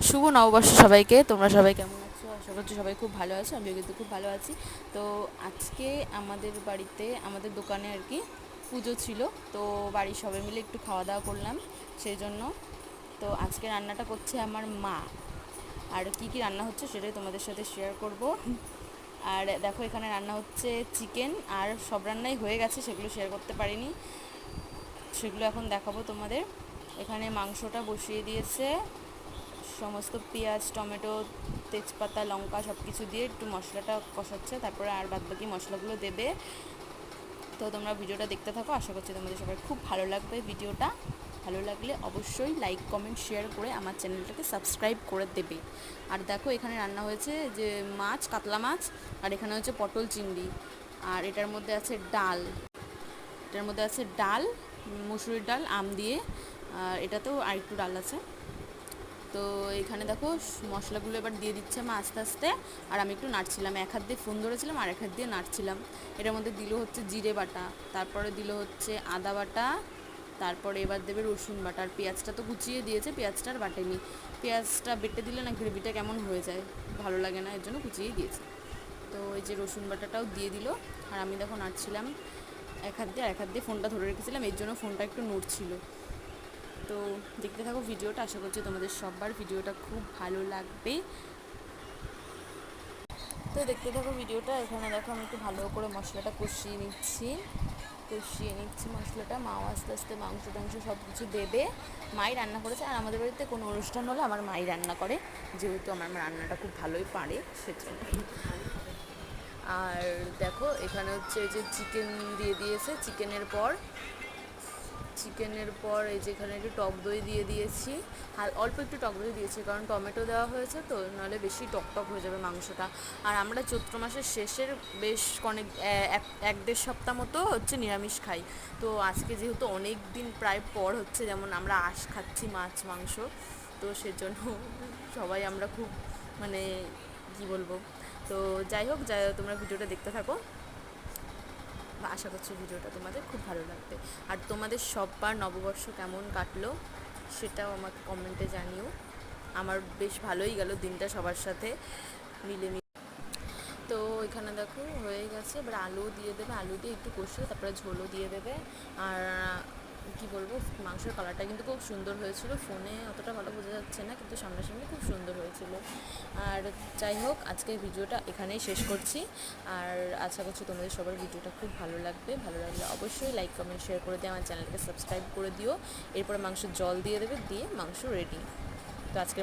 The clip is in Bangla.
শুভ নববর্ষ সবাইকে। তোমরা সবাই কেমন আছো? আশা করছি সবাই খুব ভালো আছো, আমিও কিন্তু খুব ভালো আছি। তো আজকে আমাদের বাড়িতে, আমাদের দোকানে আর কি পুজো ছিল। তো বাড়ির সবাই মিলে একটু খাওয়া দাওয়া করলাম সেই জন্য। তো আজকে রান্নাটা করছে আমার মা, আর কি কি রান্না হচ্ছে সেটাই তোমাদের সাথে শেয়ার করব। আর দেখো, এখানে রান্না হচ্ছে চিকেন, আর সব রান্নাই হয়ে গেছে, সেগুলো শেয়ার করতে পারিনি, সেগুলো এখন দেখাবো তোমাদের। এখানে মাংসটা বসিয়ে দিয়েছে, সমস্ত পেঁয়াজ, টমেটো, তেজপাতা, লঙ্কা সব কিছু দিয়ে একটু মশলাটা কষাচ্ছে, তারপরে আর বাদবাকি মশলাগুলো দেবে। তো তোমরা ভিডিওটা দেখতে থাকো, আশা করছি তোমাদের সবার খুব ভালো লাগবে ভিডিওটা। ভালো লাগলে অবশ্যই লাইক, কমেন্ট, শেয়ার করে আমার চ্যানেলটাকে সাবস্ক্রাইব করে দেবে। আর দেখো, এখানে রান্না হয়েছে যে মাছ, কাতলা মাছ, আর এখানে হচ্ছে পটল চিংড়ি, আর এটার মধ্যে আছে ডাল। মুসুরির ডাল আম দিয়ে, আর এটাতেও আর একটু ডাল আছে। তো এখানে দেখো মশলাগুলো এবার দিয়ে দিচ্ছে মা আস্তে আস্তে, আর আমি একটু নাড়ছিলাম, এক হাত দিয়ে ফোন ধরেছিলাম আর এক হাত দিয়ে নাড়ছিলাম। এটার মধ্যে দিল হচ্ছে জিরে বাটা, তারপরে দিল হচ্ছে আদা বাটা, তারপরে এবার দেবে রসুন বাটা। আর পেঁয়াজটা তো কুচিয়ে দিয়েছে, পেঁয়াজটা আর বাটেনি। পেঁয়াজটা বেটে দিলে না গ্রেভিটা কেমন হয়ে যায়, ভালো লাগে না, এর জন্য কুচিয়েই দিয়েছে। তো এই যে রসুন বাটাটাও দিয়ে দিল, আর আমি দেখো নাড়ছিলাম এক হাত দিয়ে, আর এক হাত দিয়ে ফোনটা ধরে রেখেছিলাম, এর জন্য ফোনটা একটু নড়ছিল। তো দেখতে থাকো ভিডিওটা, আশা করছি তোমাদের সবার ভিডিওটা খুব ভালো লাগবে। তো দেখতে থাকো ভিডিওটা। এখানে দেখো আমি একটু ভালো করে মশলাটা কষিয়ে নিচ্ছি মশলাটা। মাও আস্তে আস্তে মাংস টাংস সব কিছু দেবে। মাই রান্না করেছে, আর আমাদের বাড়িতে কোনো অনুষ্ঠান হলে আমার মাই রান্না করে, যেহেতু আমার মা রান্নাটা খুব ভালোই পারে সেজন্য। আর দেখো এখানে হচ্ছে এই যে চিকেন দিয়ে দিয়েছে, চিকেনের পর এই যে এখানে একটু টক দই দিয়ে দিয়েছি, আর অল্প একটু টক দই দিয়েছি কারণ টমেটো দেওয়া হয়েছে, তো নাহলে বেশি টক টক হয়ে যাবে মাংসটা। আর আমরা চৈত্র মাসের শেষের বেশ অনেক এক দেড় সপ্তাহ মতো হচ্ছে নিরামিষ খাই। তো আজকে যেহেতু অনেক দিন প্রায় পর হচ্ছে, যেমন আমরা আঁশ খাচ্ছি মাছ মাংস, তো সেজন্য সবাই আমরা খুব মানে কি বলবো। তো যাই হোক, তোমরা ভিডিওটা দেখতে থাকো, আশা করছি ভিডিওটা তোমাদের খুব ভালো লাগবে। আর তোমাদের সববার নববর্ষ কেমন কাটলো সেটাও আমাকে কমেন্টে জানিও। আমার বেশ ভালোই গেল দিনটা সবার সাথে মিলেমিশে। তো এখানে দেখো হয়ে গেছে, এবার আলু দিয়ে দেবে, আলু দিয়ে একটু কষিয়ে তারপরে ঝোলও দিয়ে দেবে। আর কি বলবো, মাংসের কালারটা কিন্তু খুব সুন্দর হয়েছিল, ফোনে অতটা ভালো বোঝা যাচ্ছে না, কিন্তু সামনাসামনি খুব সুন্দর হয়েছিল। আর যাই হোক, আজকের ভিডিওটা এখানেই শেষ করছি। আর আশা করছি তোমাদের সবার ভিডিওটা খুব ভালো লাগবে। ভালো লাগলে অবশ্যই লাইক, কমেন্ট, শেয়ার করে দিয়ে আমার চ্যানেলটাকে সাবস্ক্রাইব করে দিও। এরপরে মাংসের জল দিয়ে দেবে, দিয়ে মাংস রেডি। তো আজকে